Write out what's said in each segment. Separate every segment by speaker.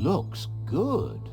Speaker 1: looks good.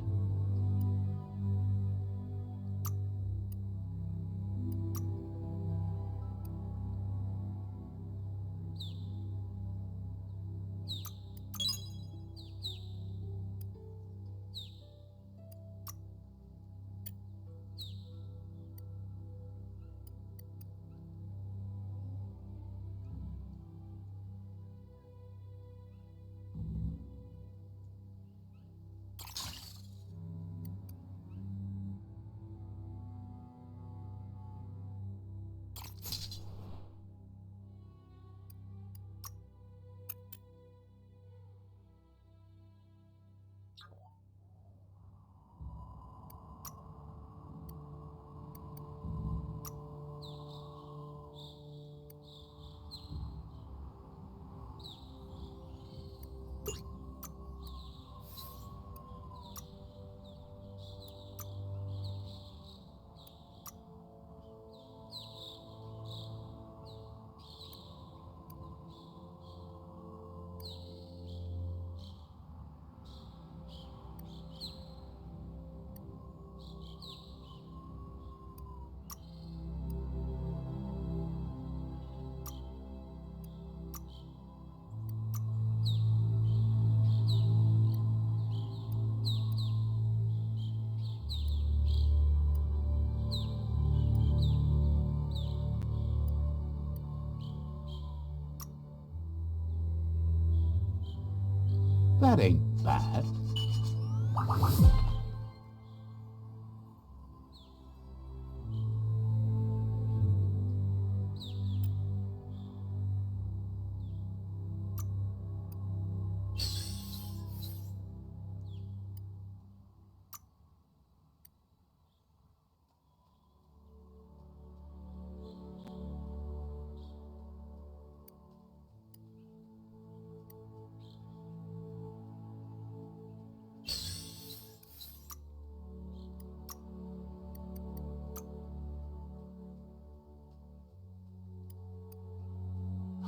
Speaker 1: That ain't bad.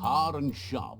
Speaker 1: Hard and sharp.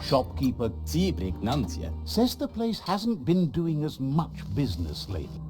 Speaker 1: Shopkeeper says the place hasn't been doing as much business lately.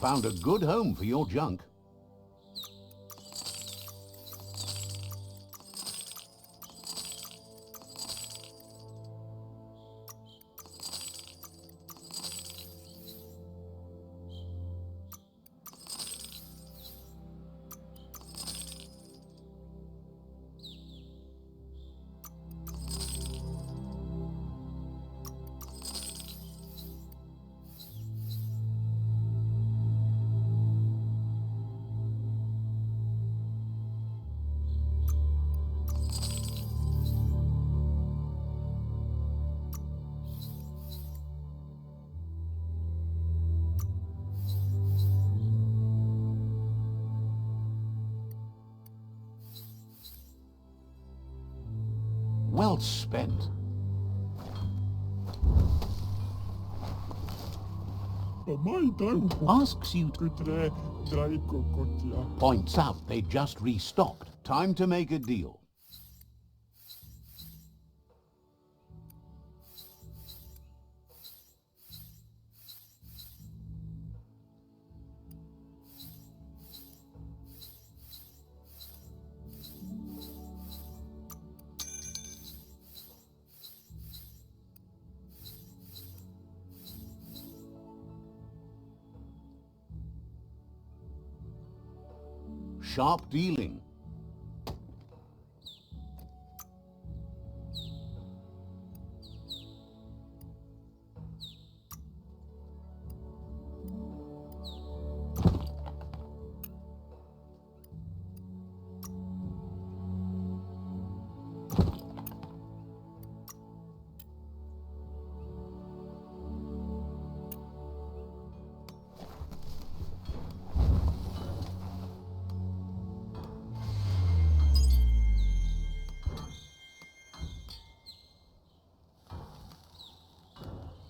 Speaker 1: Found a good home for your junk. well spent. Asks you to... Points out they just restocked. Time to make a deal. Sharp dealing.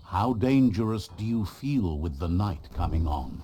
Speaker 1: How dangerous do you feel with the night coming on?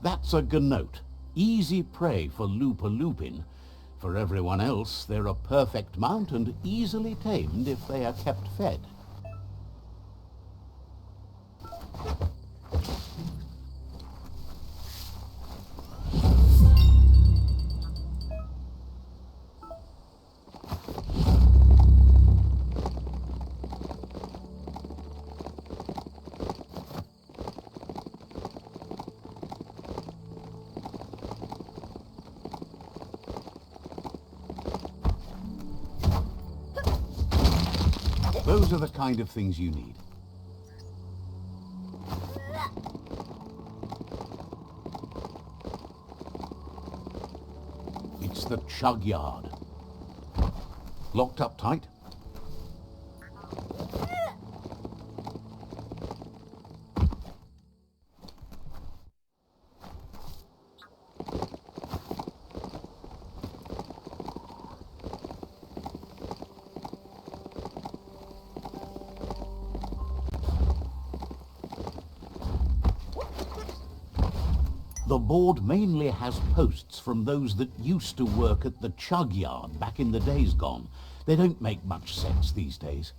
Speaker 1: That's a ganote. Easy prey for lupin. For everyone else, they're a perfect mount and easily tamed if they are kept fed. Those are the kind of things you need. It's the chug yard. Locked up tight? The board mainly has posts from those that used to work at the chug yard back in the days gone. They don't make much sense these days.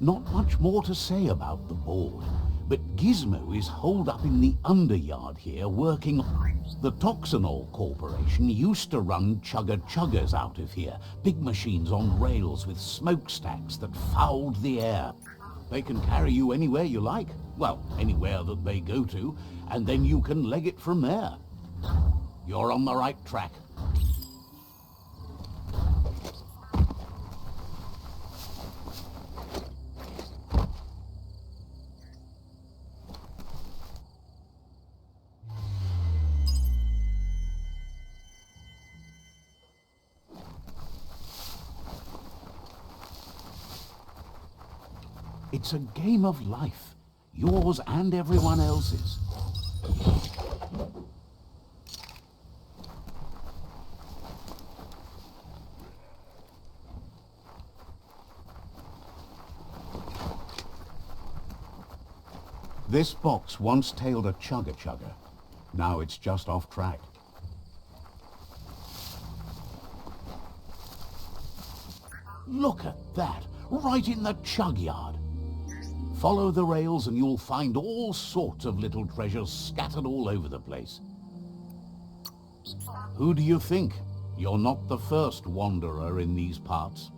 Speaker 1: Not much more to say about the board, but Gizmo is holed up in the underyard here working on... The Toxanol Corporation used to run chugger-chuggers out of here, big machines on rails with smokestacks that fouled the air. They can carry you anywhere you like. Well, anywhere that they go to, and then you can leg it from there. You're on the right track. It's a game of life, yours and everyone else's. This box once tailed a chugger-chugger. Now it's just off track. Look at that, right in the chug yard. Follow the rails and you'll find all sorts of little treasures scattered all over the place. Who do you think? You're not the first wanderer in these parts.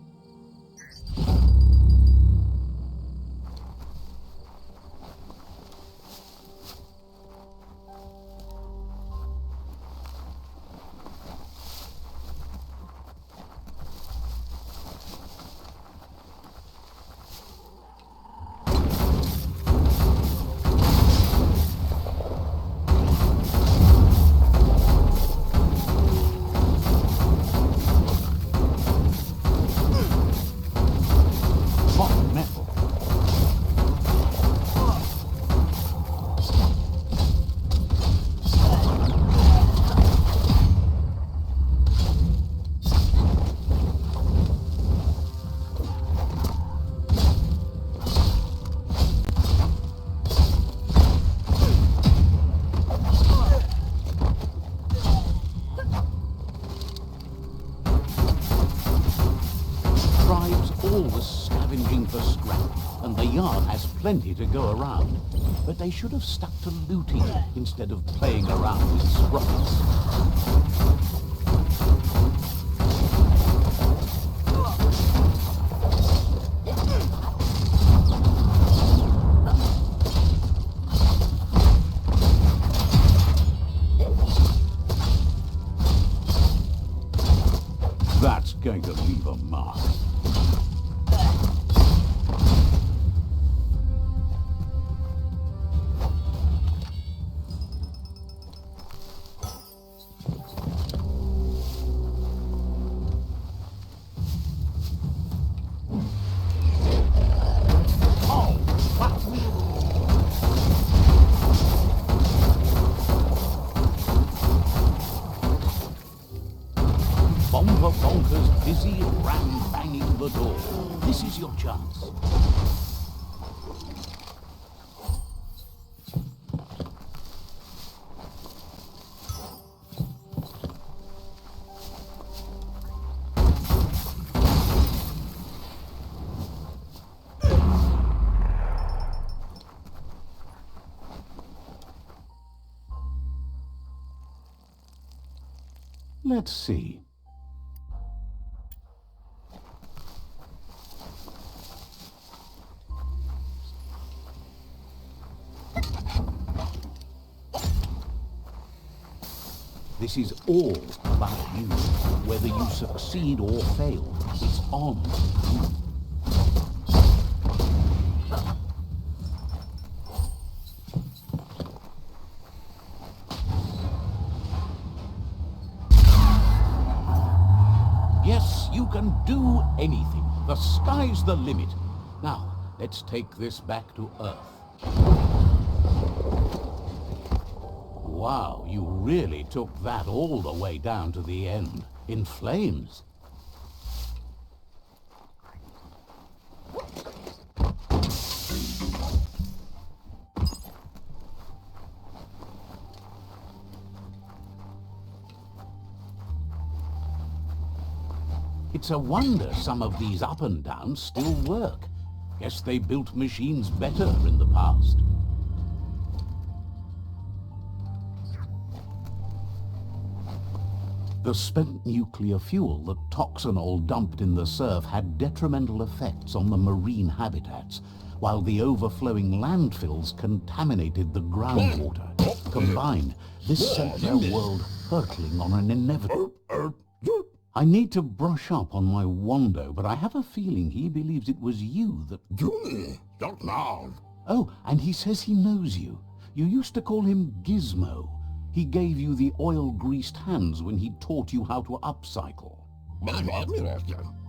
Speaker 1: always scavenging for scrap, and the yard has plenty to go around. But they should have stuck to looting instead of playing around with sprockets. That's going to leave a mark. Bonker's busy ram-banging the door. This is your chance. Let's see. This is all about you. Whether you succeed or fail, it's on you. Yes, you can do anything. The sky's the limit. Now, let's take this back to Earth. Wow, you really took that all the way down to the end, in flames. It's a wonder some of these up and downs still work. Guess they built machines better in the past. The spent nuclear fuel that Toxanol dumped in the surf had detrimental effects on the marine habitats, while the overflowing landfills contaminated the groundwater. Combined, this sent their world hurtling on an inevitable... I need to brush up on my Wando, but I have a feeling he believes it was you that... Oh, and he says he knows you. You used to call him Gizmo. He gave you the oil-greased hands when he taught you how to upcycle.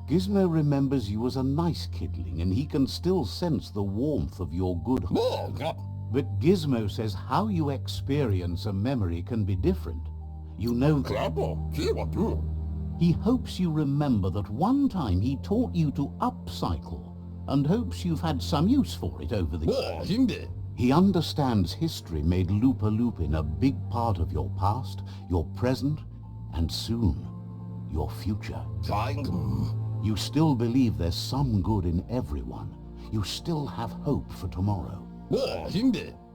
Speaker 1: Gizmo remembers you as a nice kidling, and he can still sense the warmth of your good heart. But Gizmo says how you experience a memory can be different. You know that... He hopes you remember that one time he taught you to upcycle, and hopes you've had some use for it over the years. He understands history made Lupa Lupin a big part of your past, your present, and soon, your future. You still believe there's some good in everyone. You still have hope for tomorrow.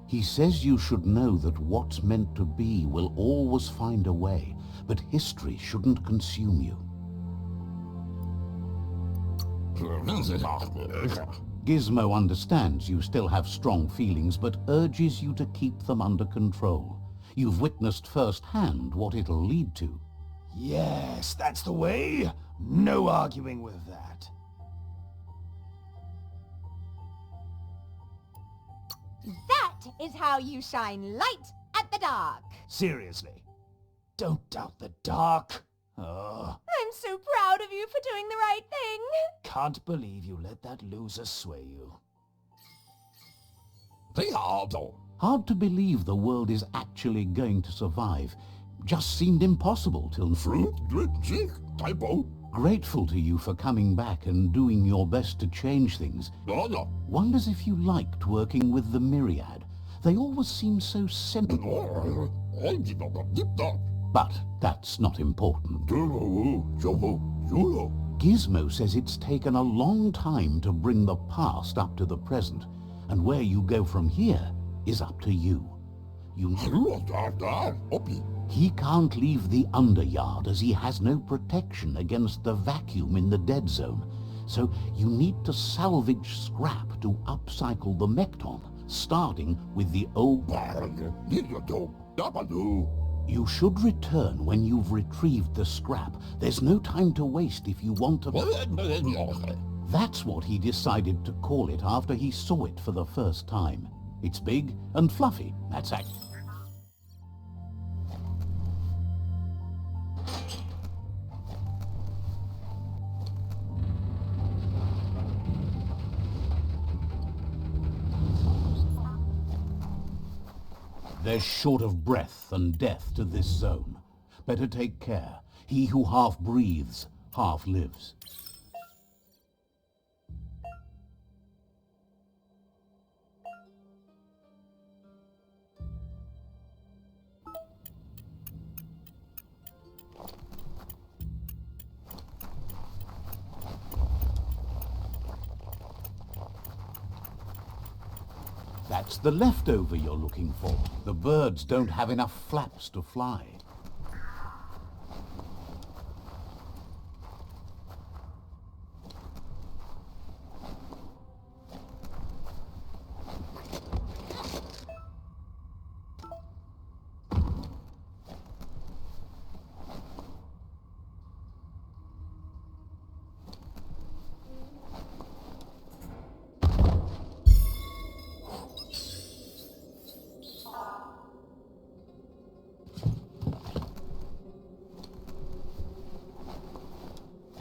Speaker 1: He says you should know that what's meant to be will always find a way, but history shouldn't consume you. Gizmo understands you still have strong feelings, but urges you to keep them under control. You've witnessed firsthand what it'll lead to.
Speaker 2: Yes, that's the way. No arguing with that.
Speaker 3: That is how you shine light at the dark.
Speaker 2: Seriously, don't doubt the dark.
Speaker 3: I'm so proud of you for doing the right thing.
Speaker 2: Can't believe you let that loser sway you.
Speaker 1: Hard to believe the world is actually going to survive. Just seemed impossible till... Grateful to you for coming back and doing your best to change things. Wonders if you liked working with the Myriad. They always seem so sensible. But that's not important. Gizmo says it's taken a long time to bring the past up to the present, and where you go from here is up to you. He can't leave the underyard as he has no protection against the vacuum in the dead zone, so you need to salvage scrap to upcycle the Mekton, starting with the old... You should return when you've retrieved the scrap. There's no time to waste if you want to... That's what he decided to call it after he saw it for the first time. It's big and fluffy, that's it. They're short of breath and death to this zone. Better take care. He who half breathes, half lives. That's the leftover you're looking for. The birds don't have enough flaps to fly.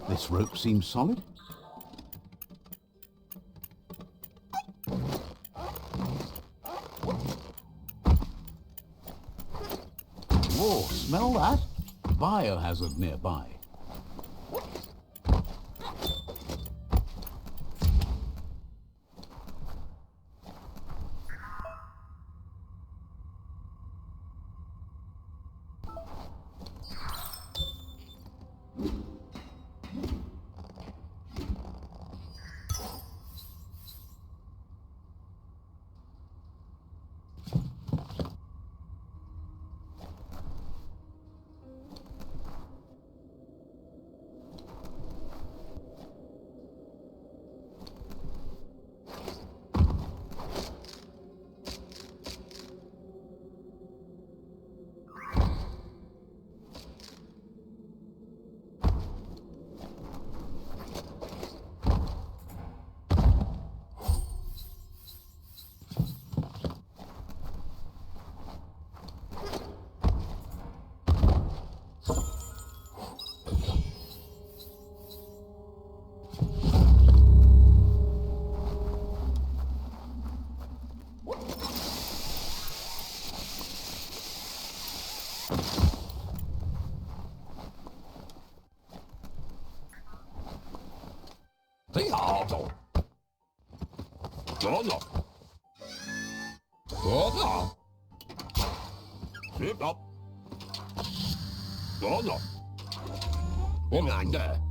Speaker 1: This rope seems solid. Whoa, smell that? Biohazard nearby.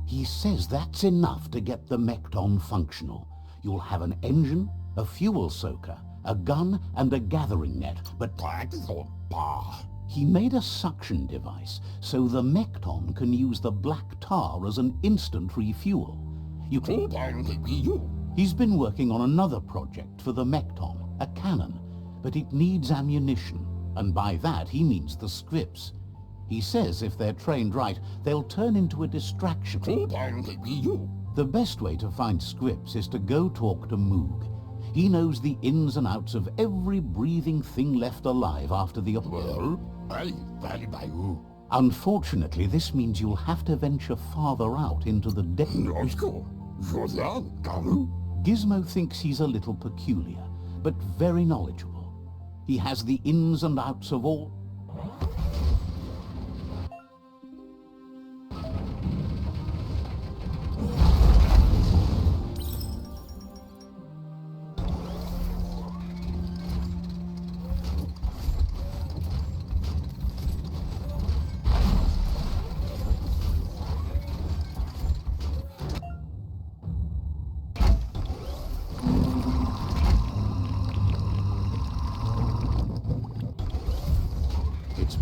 Speaker 1: He says that's enough to get the Mekton functional. You'll have an engine, a fuel soaker, a gun, and a gathering net, but he made a suction device so the Mekton can use the black tar as an instant refuel. He's been working on another project for the Mekton, a cannon, but it needs ammunition, and by that he means the scripts. He says if they're trained right, they'll turn into a distraction. The best way to find scripts is to go talk to Moog. He knows the ins and outs of every breathing thing left alive after the... Unfortunately, this means you'll have to venture farther out into the depths. Gizmo thinks he's a little peculiar, but very knowledgeable. He has the ins and outs of all...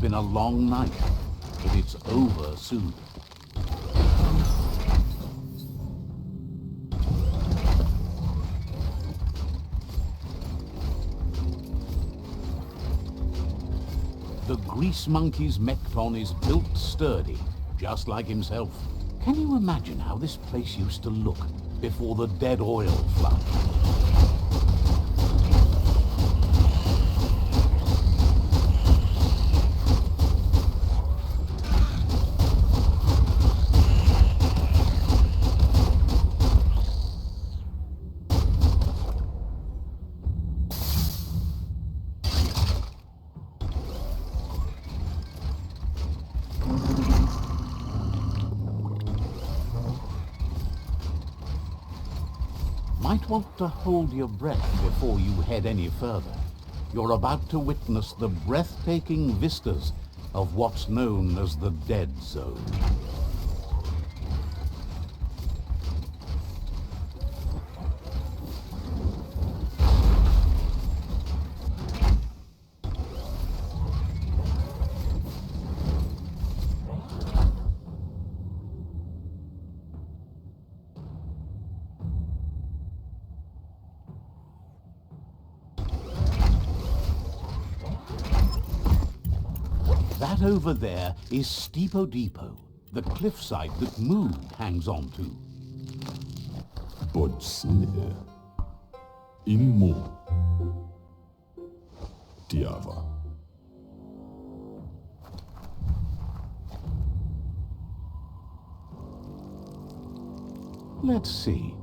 Speaker 1: been a long night, but it's over soon. The grease monkey's mekton is built sturdy, just like himself. Can you imagine how this place used to look before the dead oil flood? Might want to hold your breath before you head any further. You're about to witness the breathtaking vistas of what's known as the Dead Zone. That over there is Steepo Depot, the cliffside that Moog hangs on to.
Speaker 4: Bodsne. Inmo. Diava.
Speaker 1: Let's see.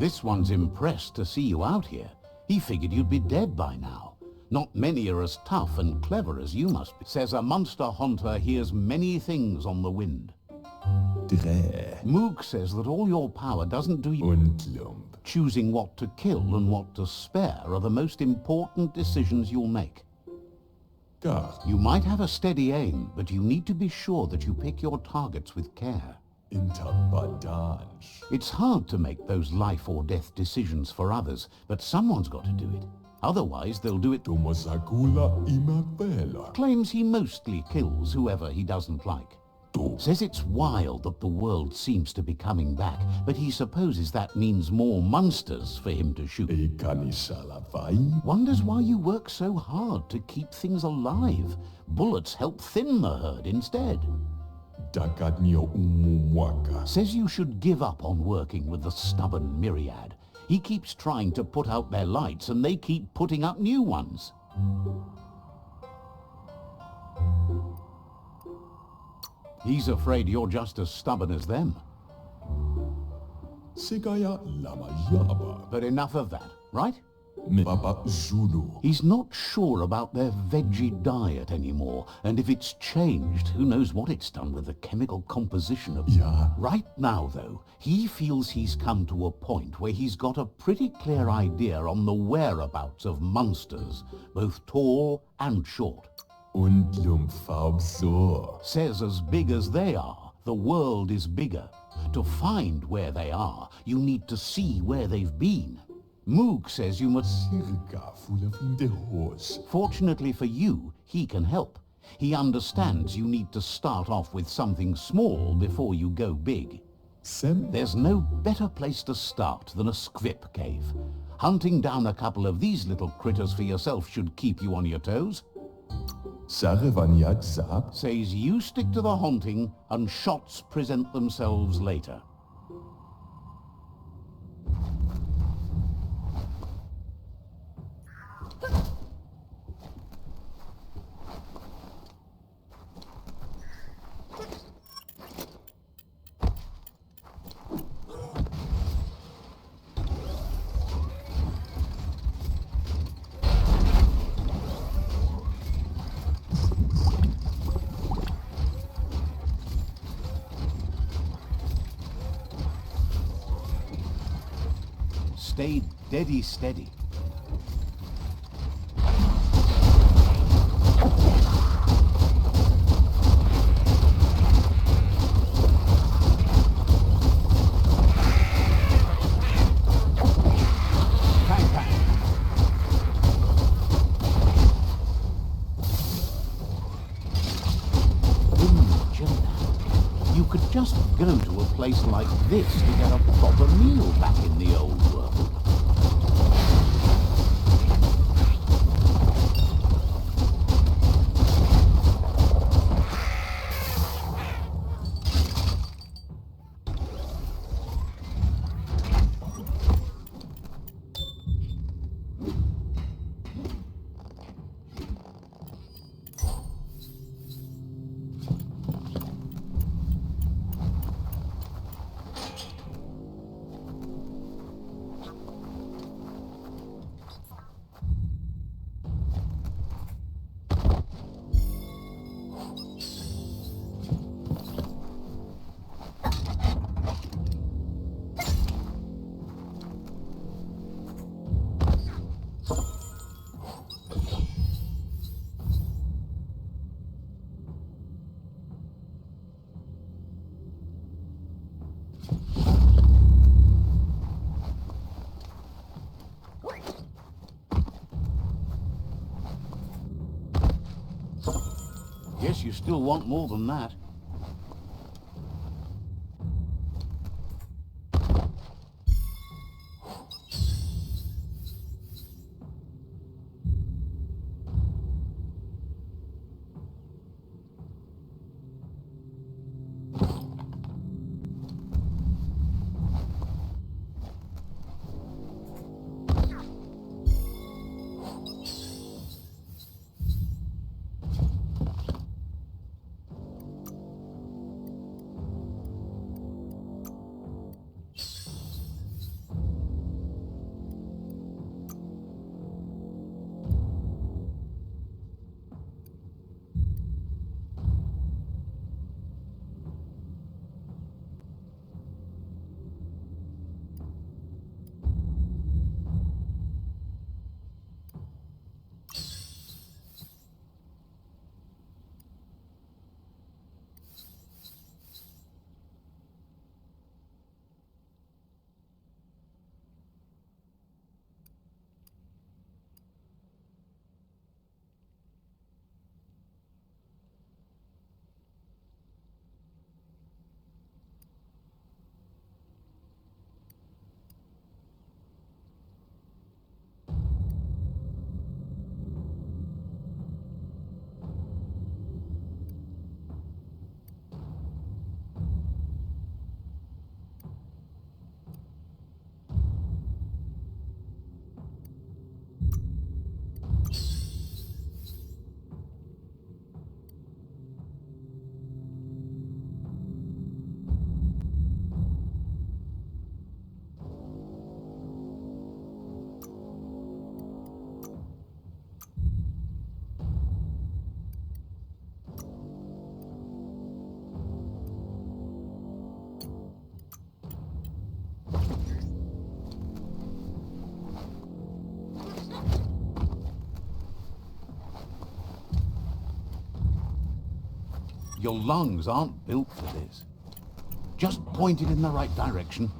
Speaker 1: This one's impressed to see you out here. He figured you'd be dead by now. Not many are as tough and clever as you must be. Says a monster hunter hears many things on the wind. Moog says that all your power doesn't do you. Choosing what to kill and what to spare are the most important decisions you'll make. You might have a steady aim, but you need to be sure that you pick your targets with care. It's hard to make those life or death decisions for others, but someone's got to do it. Otherwise, they'll do it. Claims he mostly kills whoever he doesn't like. Says it's wild that the world seems to be coming back, but he supposes that means more monsters for him to shoot. Wonders why you work so hard to keep things alive. Bullets help thin the herd instead. Says you should give up on working with the stubborn myriad. He keeps trying to put out their lights and they keep putting up new ones. He's afraid you're just as stubborn as them. But enough of that, right? He's not sure about their veggie diet anymore, and if it's changed, who knows what it's done with the chemical composition of... Right now, though, he feels he's come to a point where he's got a pretty clear idea on the whereabouts of monsters, both tall and short. Says as big as they are, the world is bigger. To find where they are, you need to see where they've been. Moog says you must... Fortunately for you, he can help. He understands you need to start off with something small before you go big. There's no better place to start than a squip cave. Hunting down a couple of these little critters for yourself should keep you on your toes. Says you stick to the hunting and shots present themselves later. Stay deady steady. could just go to a place like this to get a proper meal back in the old world. Guess you still want more than that. Your lungs aren't built for this. Just point it in the right direction.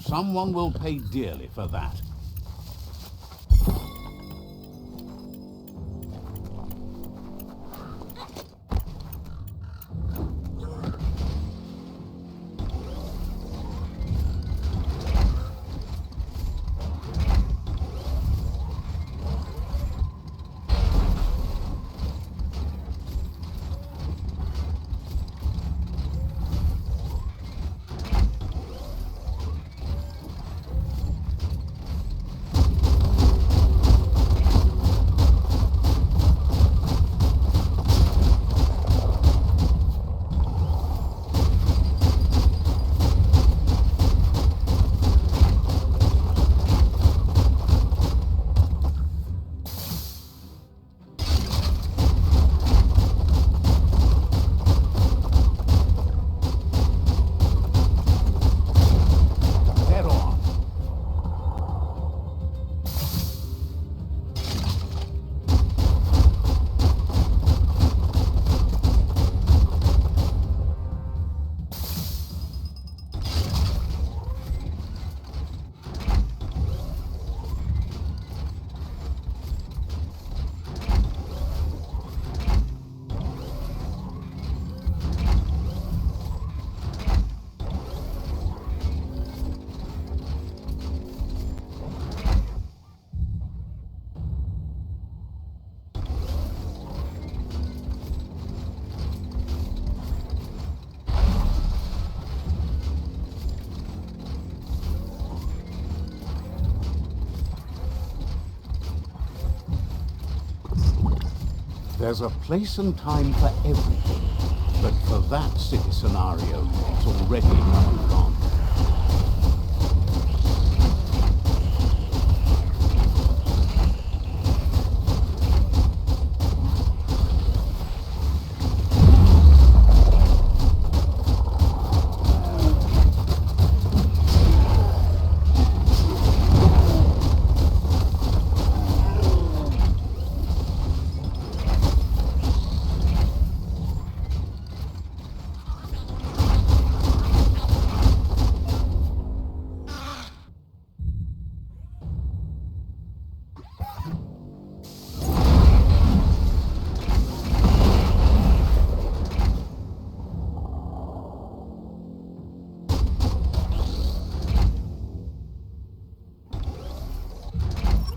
Speaker 1: Someone will pay dearly for that. There's a place and time for everything. But for that city scenario, it's already moved on.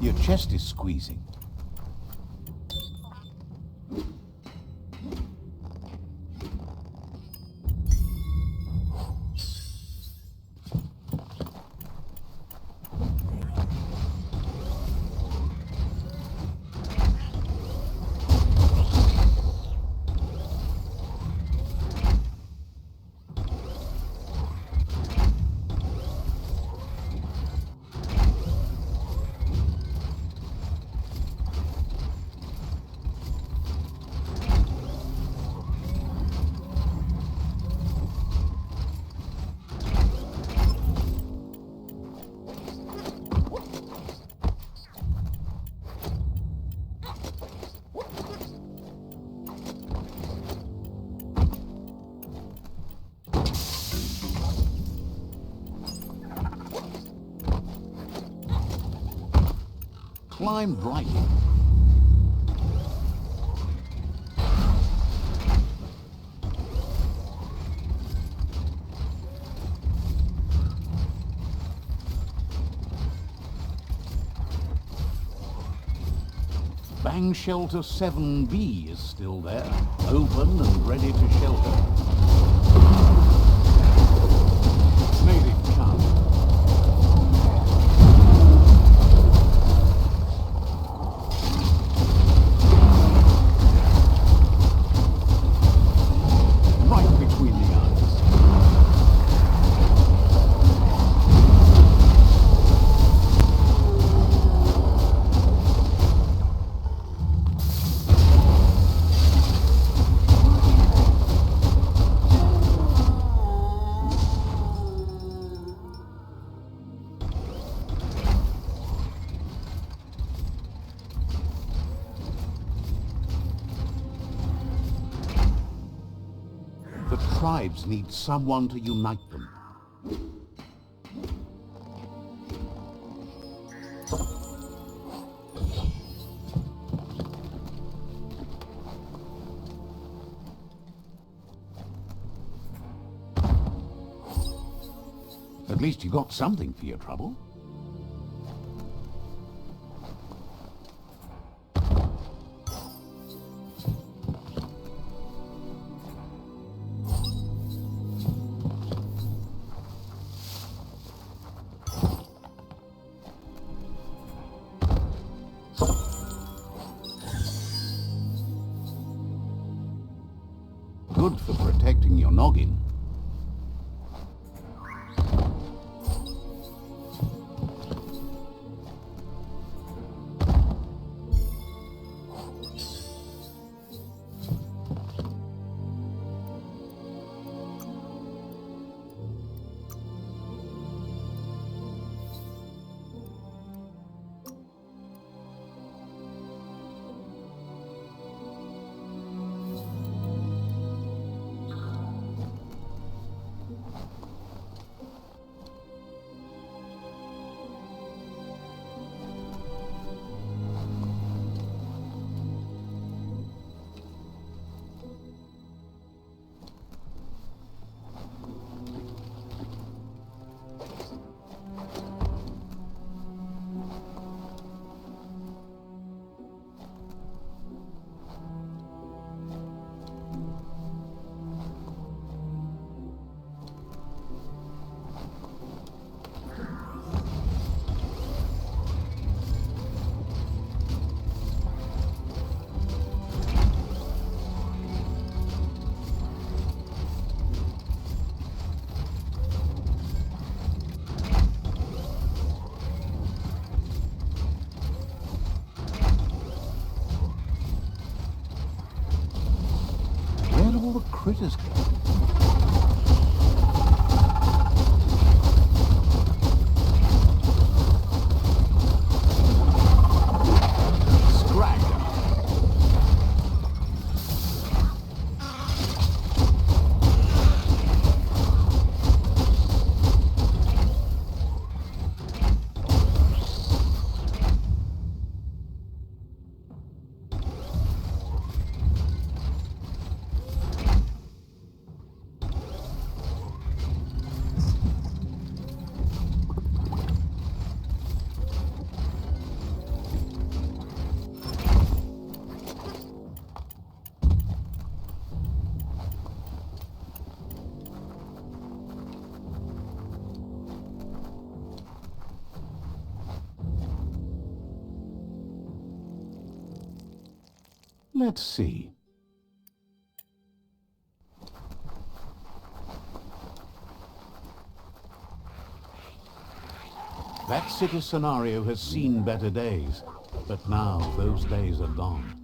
Speaker 1: Your chest is squeezing. Climb right in. Bang Shelter 7B is still there, open and ready to shelter. Native come. Right between the eyes. The tribes need someone to unite them. At least you got something for your trouble. Good for protecting your noggin. critters go. Scrag. Let's see. That city scenario has seen better days, but now those days are gone.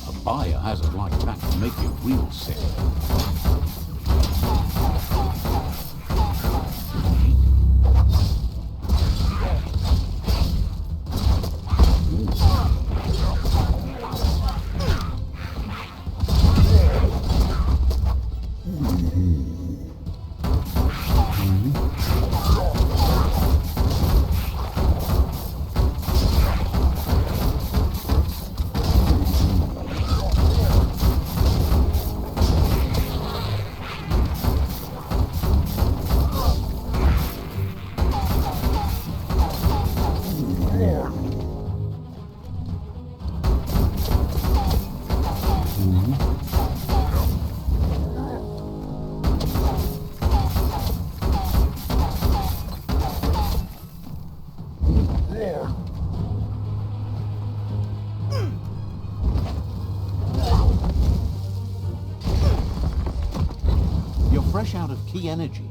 Speaker 1: A biohazard like that can make you real sick. You're fresh out of key energy.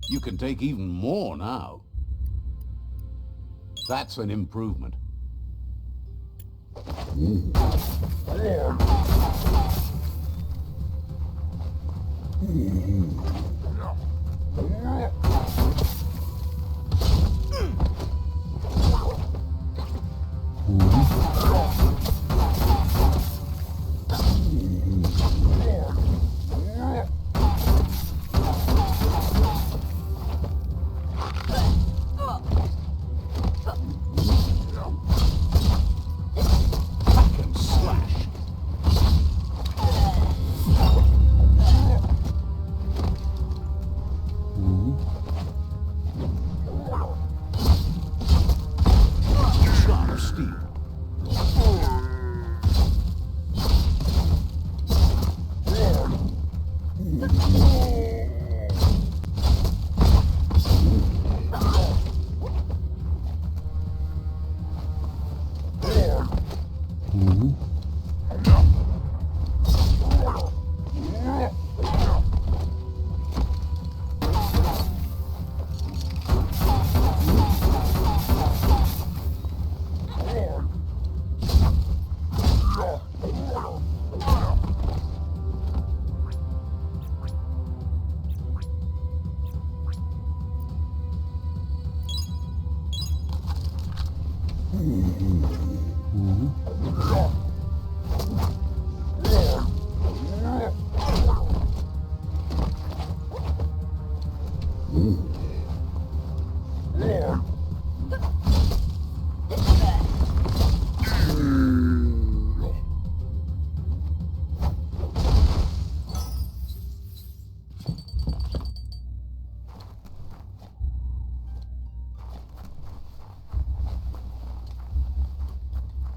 Speaker 1: You can take even more now. That's an improvement.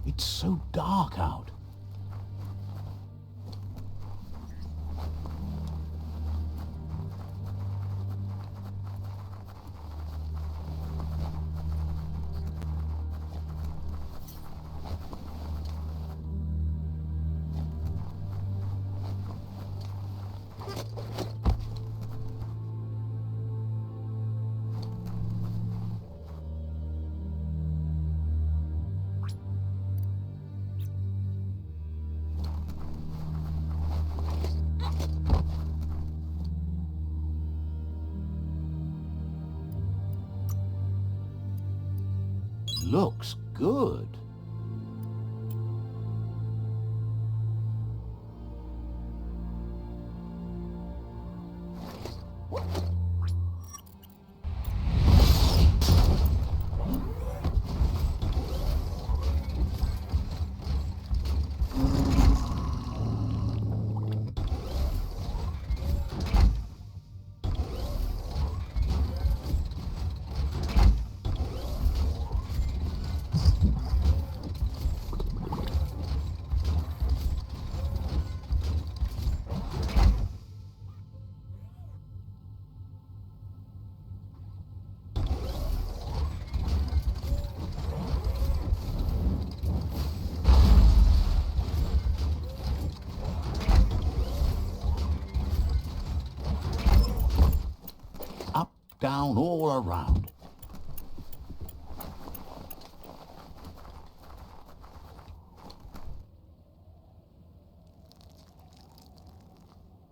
Speaker 1: It's so dark out. Looks good. Up, down, all around.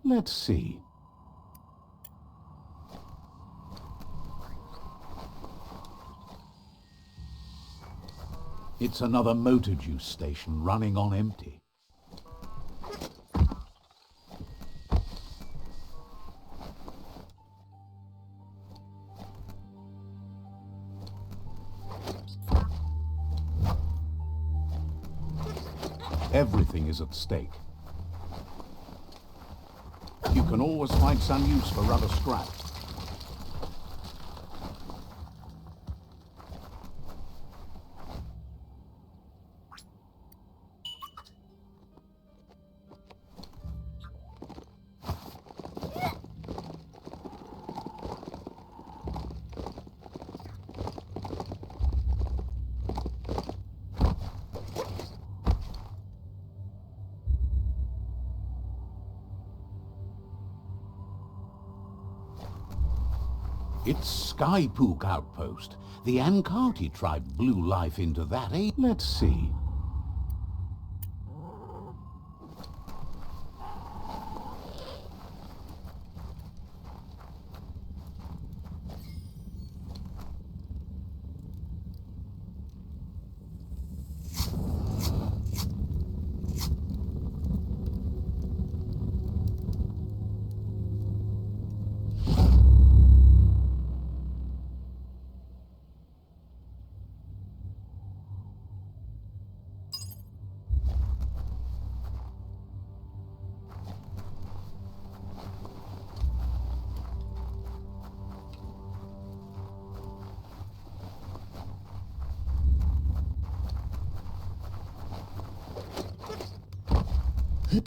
Speaker 1: Let's see. It's another motor juice station running on empty. Everything is at stake. You can always find some use for rubber scrap. It's Skypook Outpost. The Ankati tribe blew life into that, eh? Let's see.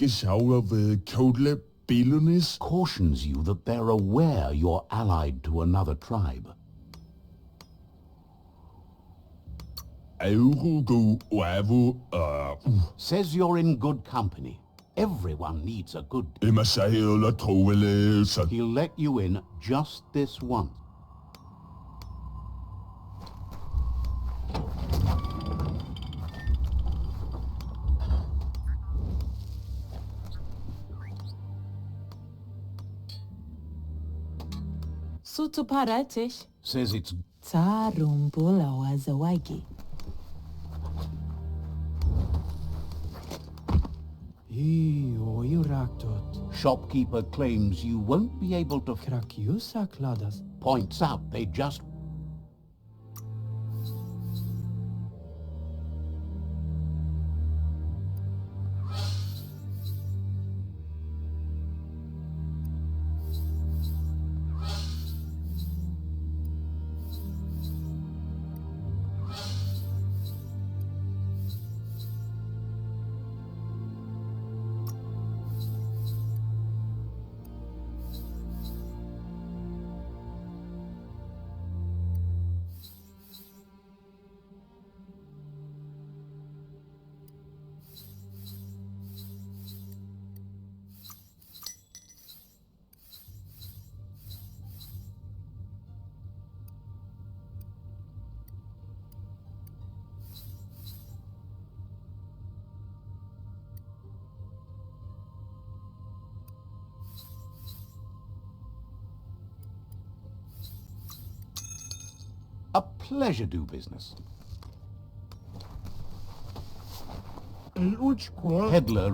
Speaker 4: Geschaut ved Kotleb Bilunis?
Speaker 1: Cautions you that they're aware you're allied to another tribe.
Speaker 4: Aurugo Uavu
Speaker 1: Says you're in good company. Everyone needs a good...
Speaker 4: Emasahela Trovele
Speaker 1: He'll let you in just this once.
Speaker 5: Sutuparatish.
Speaker 1: Says it's...
Speaker 5: Tarumbula wazawagi.
Speaker 2: Oyuraktot.
Speaker 1: Shopkeeper claims you won't be able to...
Speaker 2: Krakiusa kladas.
Speaker 1: Points out they just... A pleasure do business. Peddler...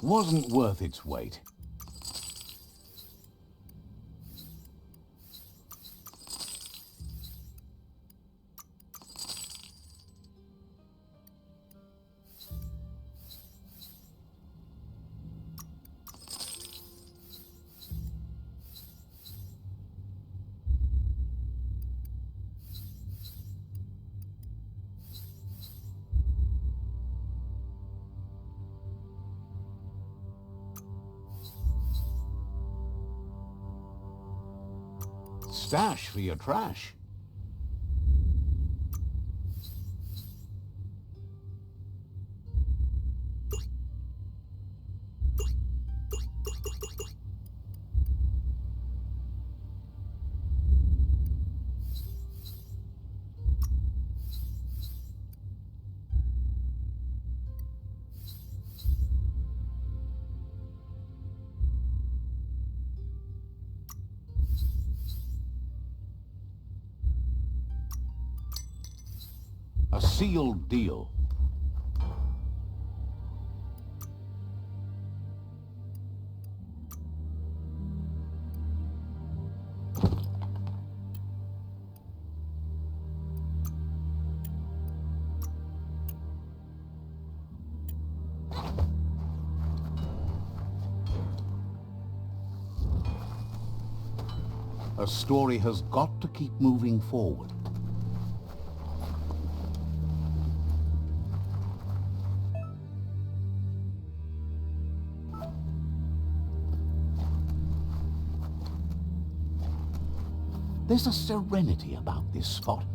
Speaker 1: Wasn't worth its weight. Stash for your trash. A sealed deal. A story has got to keep moving forward. There's a serenity about this spot.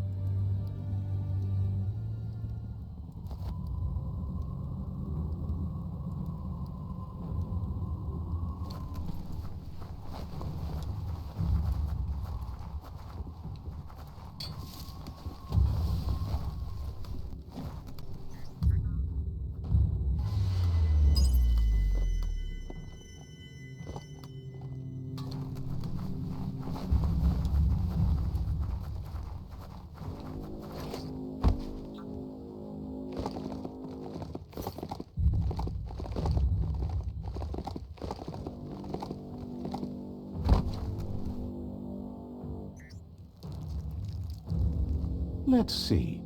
Speaker 1: Let's see.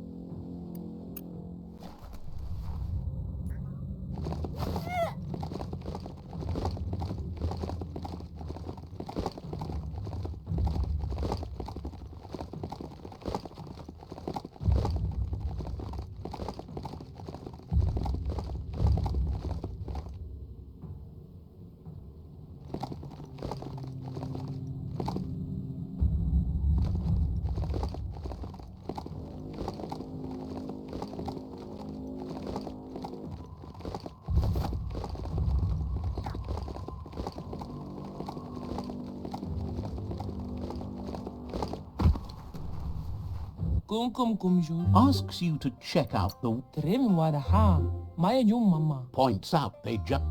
Speaker 5: Kum kumju.
Speaker 1: Asks you to check out the...
Speaker 5: Trim wada ha. Maya yung mama.
Speaker 1: Points out they just...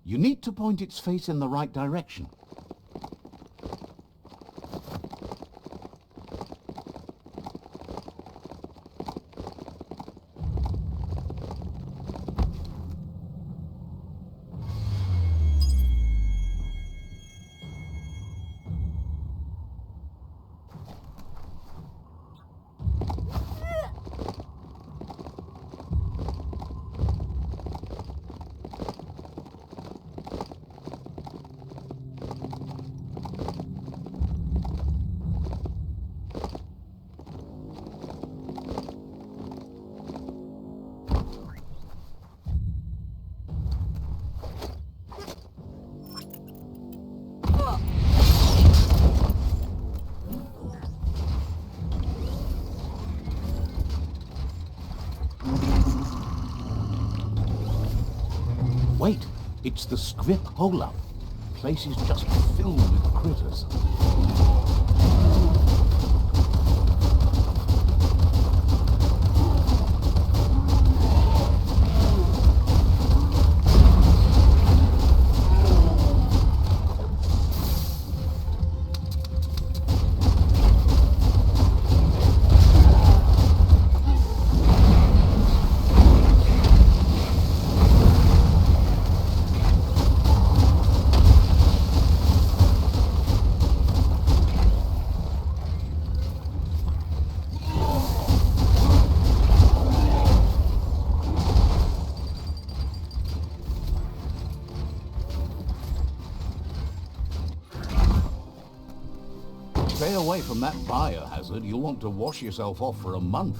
Speaker 1: You need to point its face in the right direction. Wait, it's the script hole-up. Place is just filled with critters. Stay away from that biohazard. You'll want to wash yourself off for a month.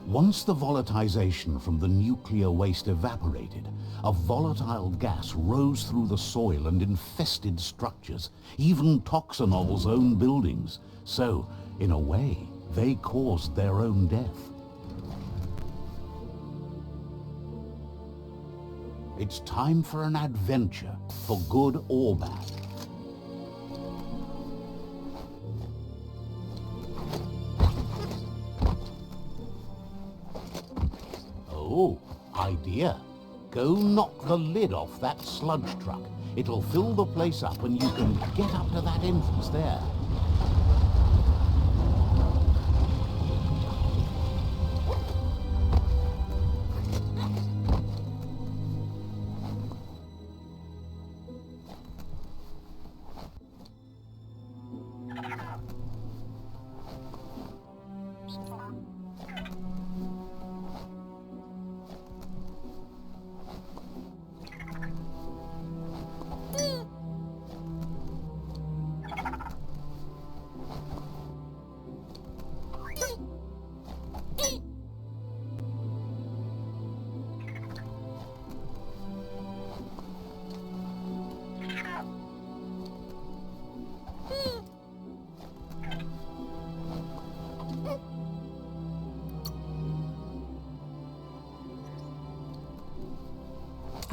Speaker 1: Once the volatilization from the nuclear waste evaporated, a volatile gas rose through the soil and infested structures, even Toxanol's own buildings. So, in a way, they caused their own death. It's time for an adventure, for good or bad. Oh, idea. Go knock the lid off that sludge truck. It'll fill the place up and you can get up to that entrance there.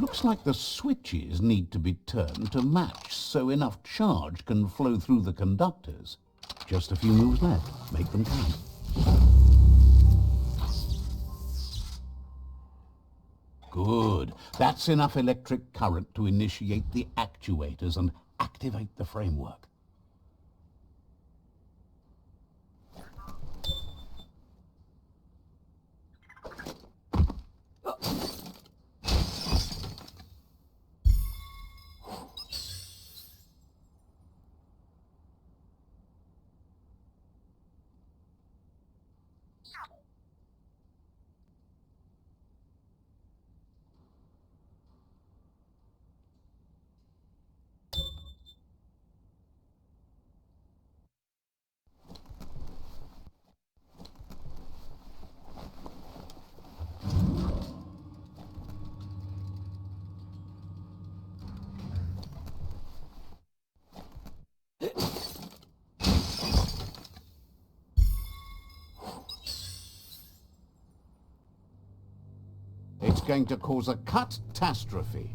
Speaker 1: Looks like the switches need to be turned to match so enough charge can flow through the conductors. Just a few moves left. Make them count. Good. That's enough electric current to initiate the actuators and activate the framework. It's going to cause a catastrophe.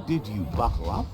Speaker 1: Did you buckle up?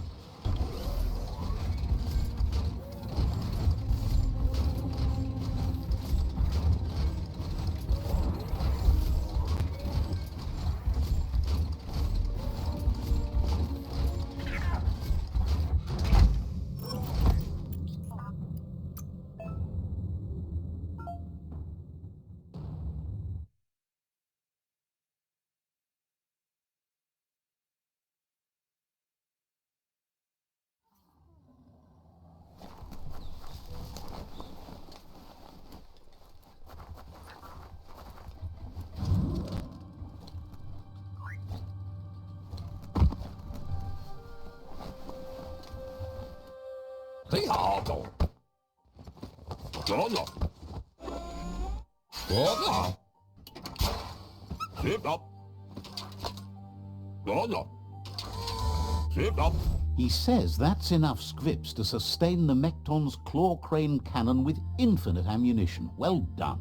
Speaker 1: He says that's enough scripts to sustain the Mekton's claw crane cannon with infinite ammunition. Well done.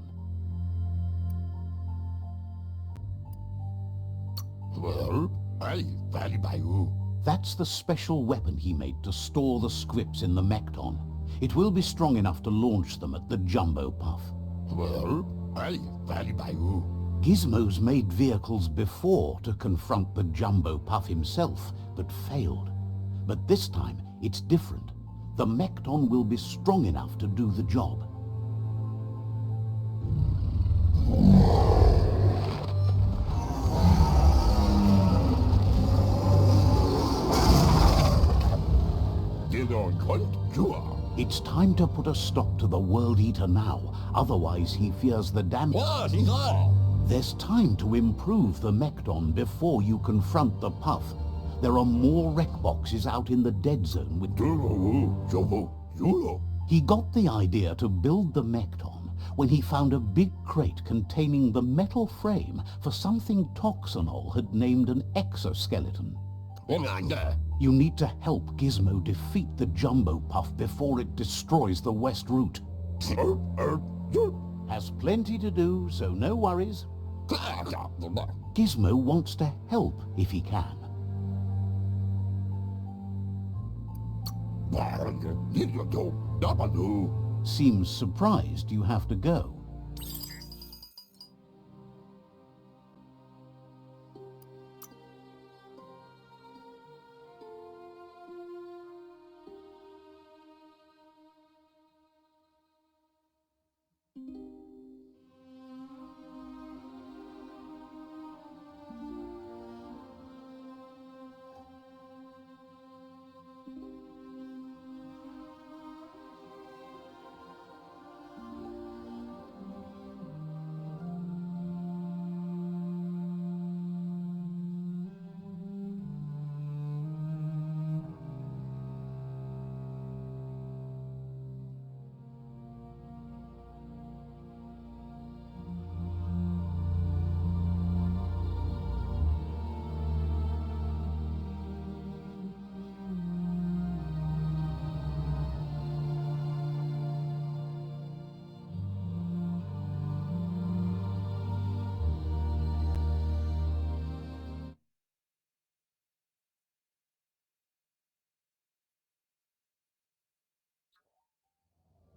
Speaker 1: That's the special weapon he made to store the scripts in the Mekton. It will be strong enough to launch them at the Jumbo Puff. Gizmo's made vehicles before to confront the Jumbo Puff himself, but failed. But this time, it's different. The Mekton will be strong enough to do the job. It's time to put a stop to the World Eater now, otherwise he fears the damage. There's time to improve the Mekton before you confront the Puff. There are more wreck boxes out in the dead zone with... He got the idea to build the Mekton when he found a big crate containing the metal frame for something Toxanol had named an exoskeleton. You need to help Gizmo defeat the Jumbo Puff before it destroys the West Route. Has plenty to do, so no worries. Gizmo wants to help if he can. Seems surprised you have to go.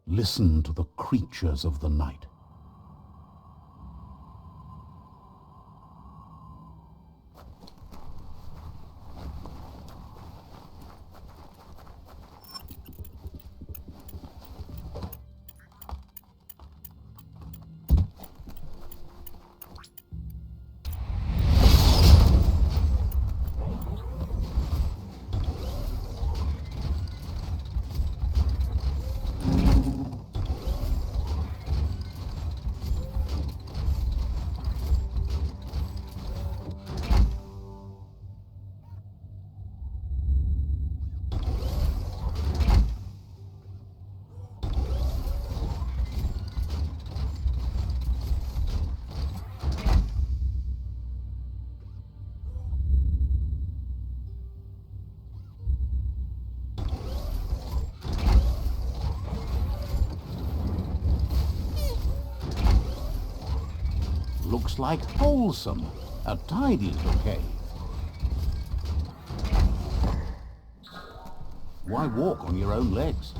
Speaker 1: Listen to the creatures of the night. Looks like wholesome. A tidy little cave. Why walk on your own legs?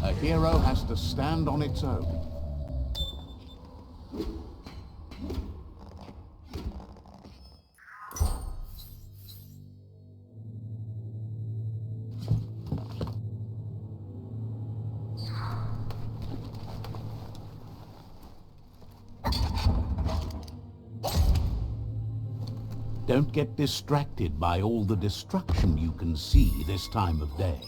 Speaker 1: A hero has to stand on its own. Don't get distracted by all the destruction you can see this time of day.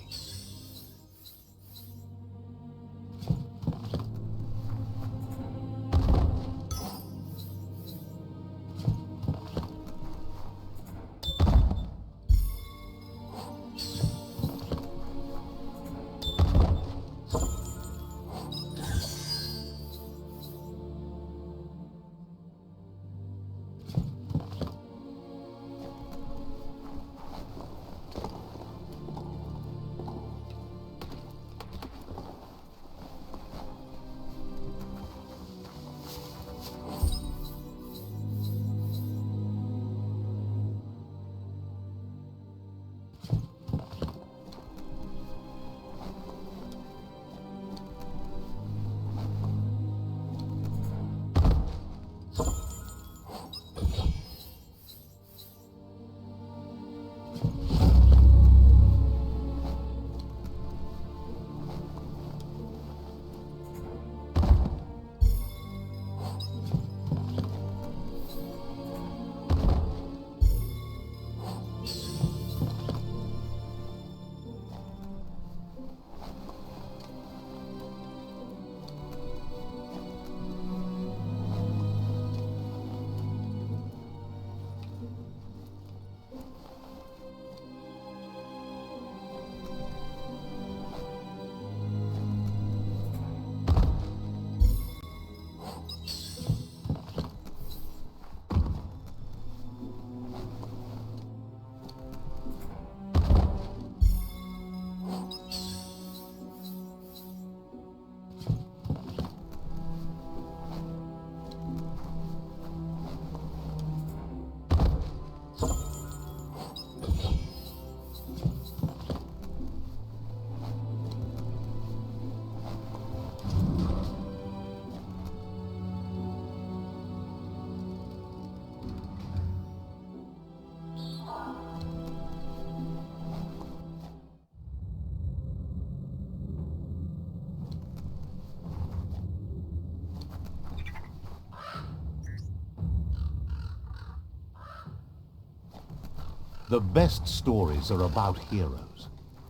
Speaker 1: The best stories are about heroes.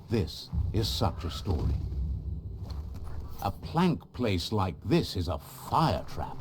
Speaker 1: This is such a story. A plank place like this is a fire trap.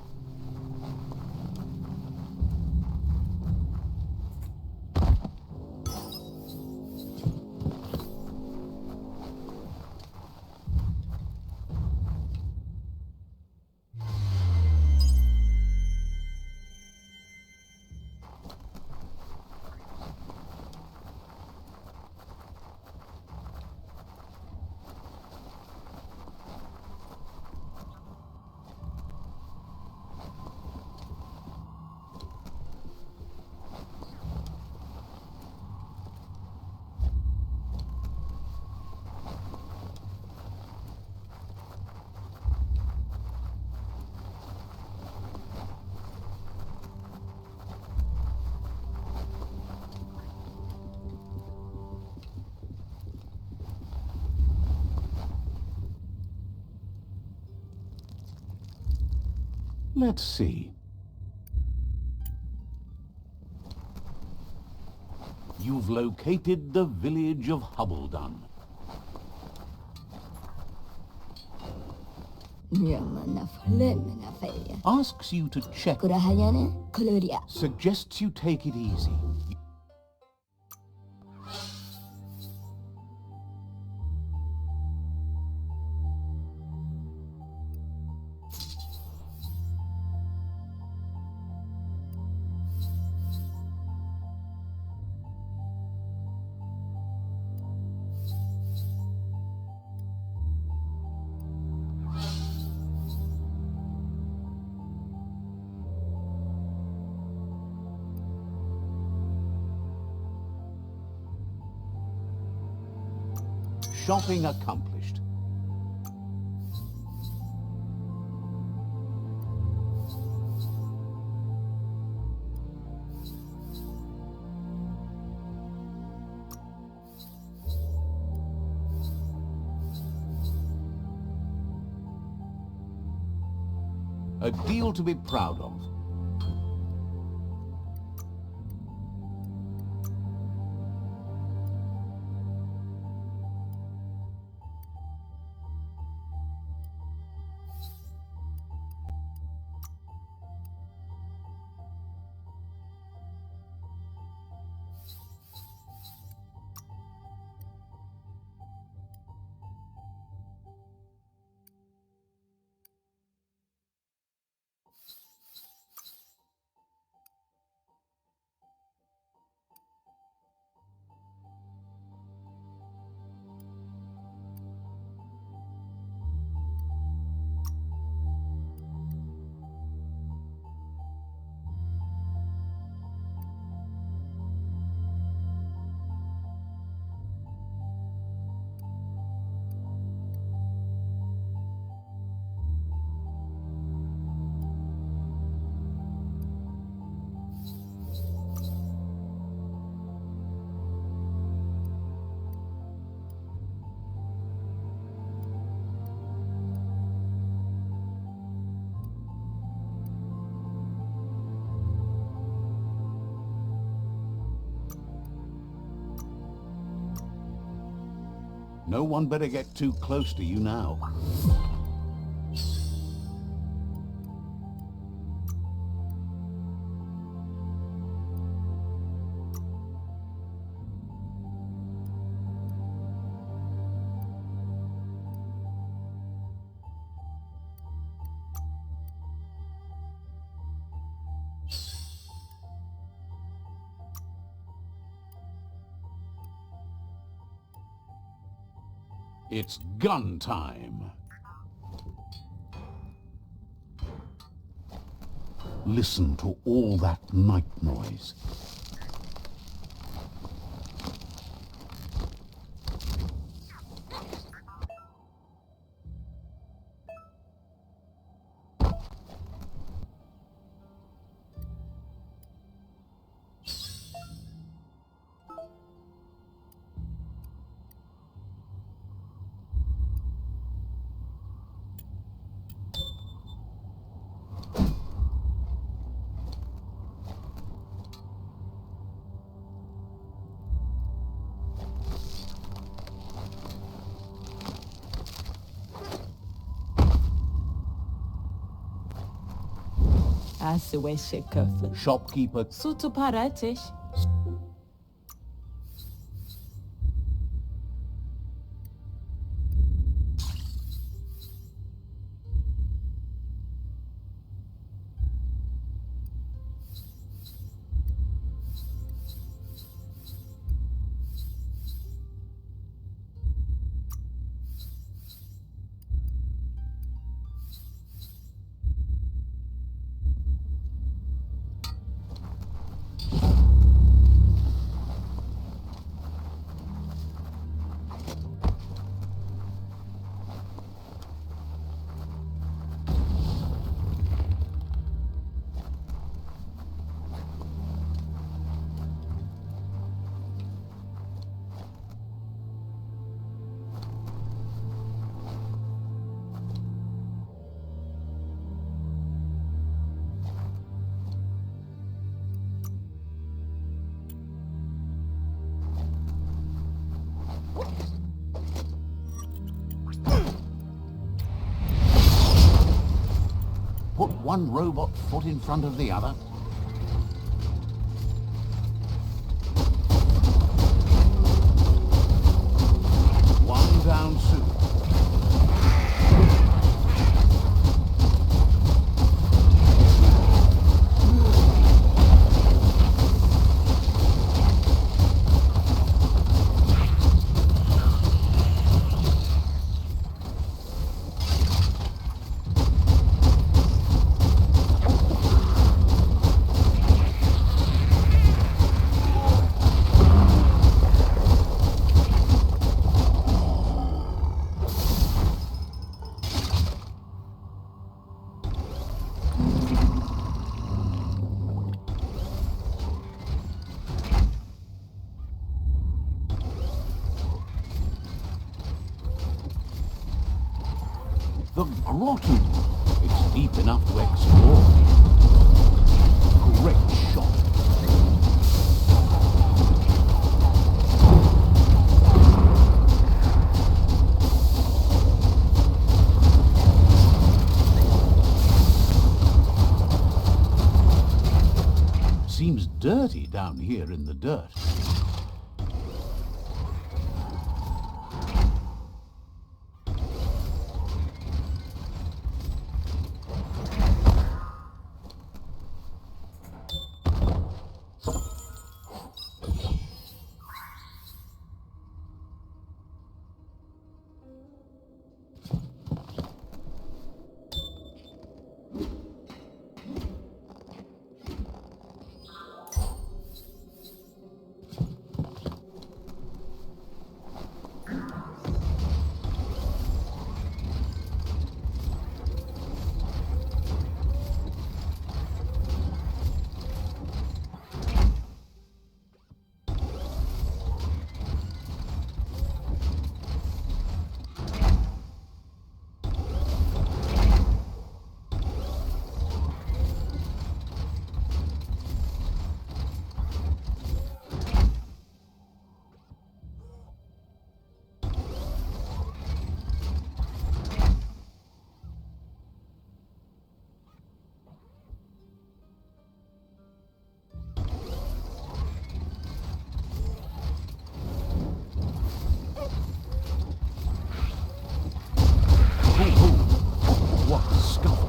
Speaker 1: Let's see. You've located the village of Hubbledon. Asks you to check. Suggests you take it easy. Shopping accomplished. A deal to be proud of. No one better get too close to you now. It's gun time. Listen to all that night noise.
Speaker 6: Asiweshe köfle.
Speaker 1: Shopkeeper.
Speaker 6: Sutu parateş.
Speaker 1: one robot foot in front of the other. One down soon. The grotto. It's deep enough to explore. Great shot. Seems dirty down here in the dirt. What a scuffle.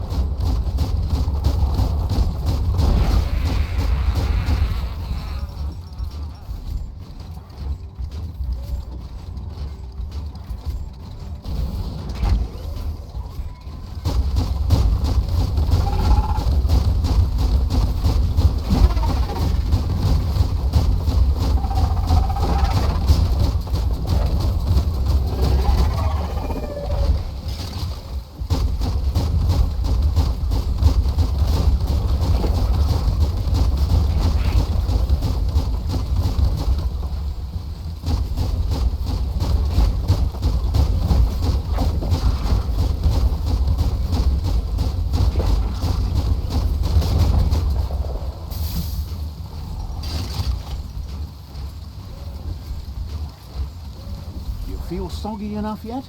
Speaker 1: Feel soggy enough yet?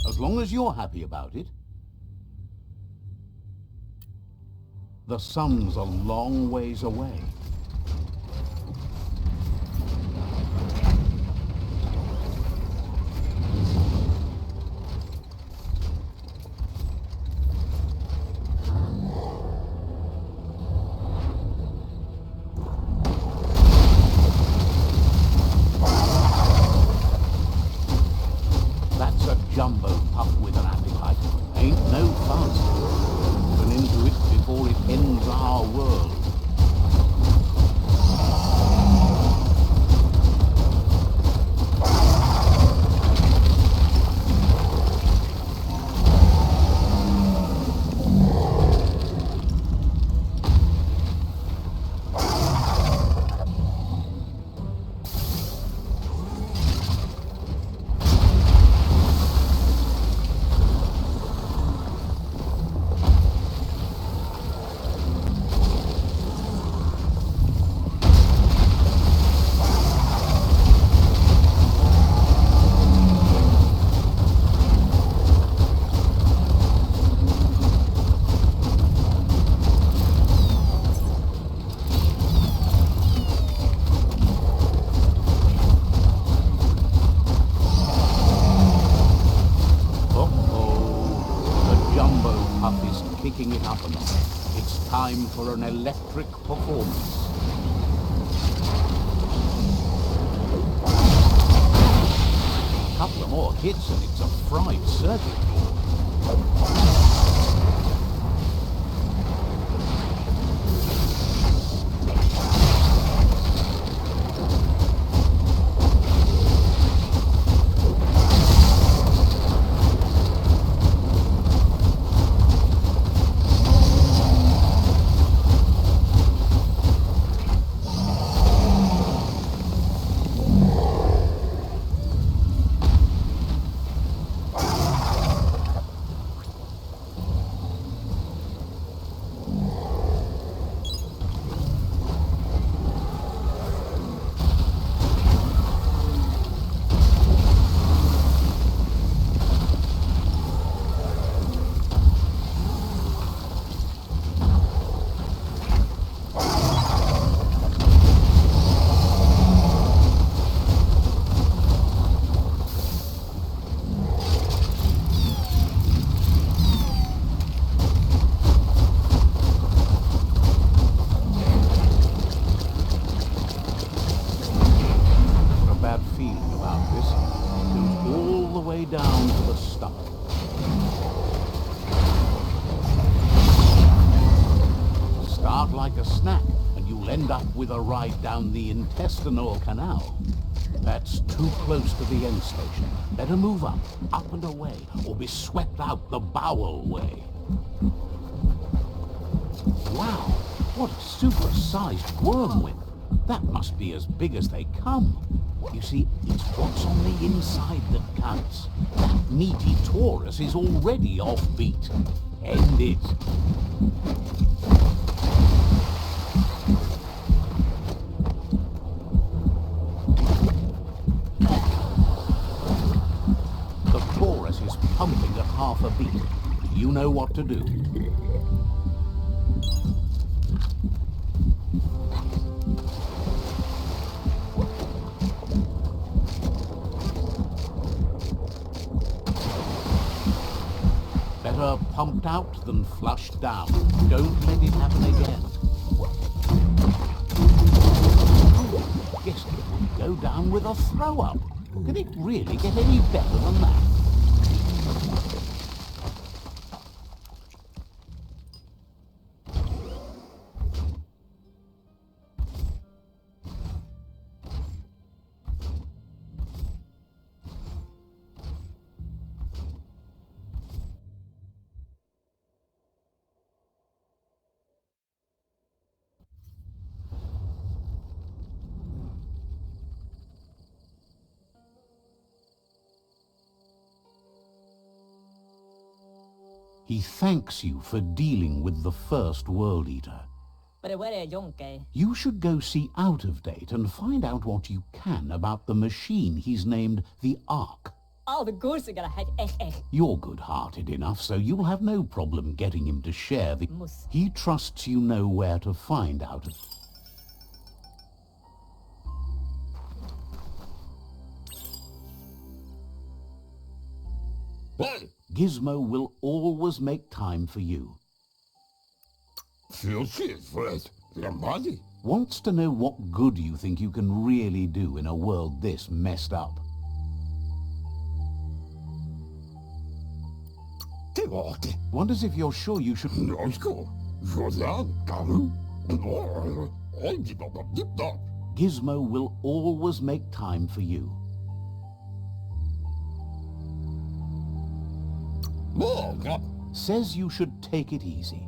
Speaker 1: As long as you're happy about it. The sun's a long ways away. That's a jumbo pup with an appetite. Ain't no fun. Run into it before it ends our world. Kicking it up a notch. It's time for an electric performance. A couple of more hits and it's a fried circuit board. Down to the stomach. Start like a snack, and you'll end up with a ride down the intestinal canal. That's too close to the end station. Better move up and away, or be swept out the bowel way. Wow, what a super-sized worm whip. That must be as big as they come. You see, it's what's on the inside that counts. That meaty Taurus is already offbeat. End it. The Taurus is pumping at half a beat. You know what to do. Better pumped out than flushed down. Don't let it happen again. Guess it would go down with a throw-up. Can it really get any better than that? He thanks you for dealing with the first World Eater. You should go see Out of Date and find out what you can about the machine he's named the Ark. You're good-hearted enough, so you'll have no problem getting him to share the... He trusts you know where to find out. Gizmo will always make time for you. Wants to know what good you think you can really do in a world this messed up. Wonders if you're sure you should... Gizmo will always make time for you. Says you should take it easy.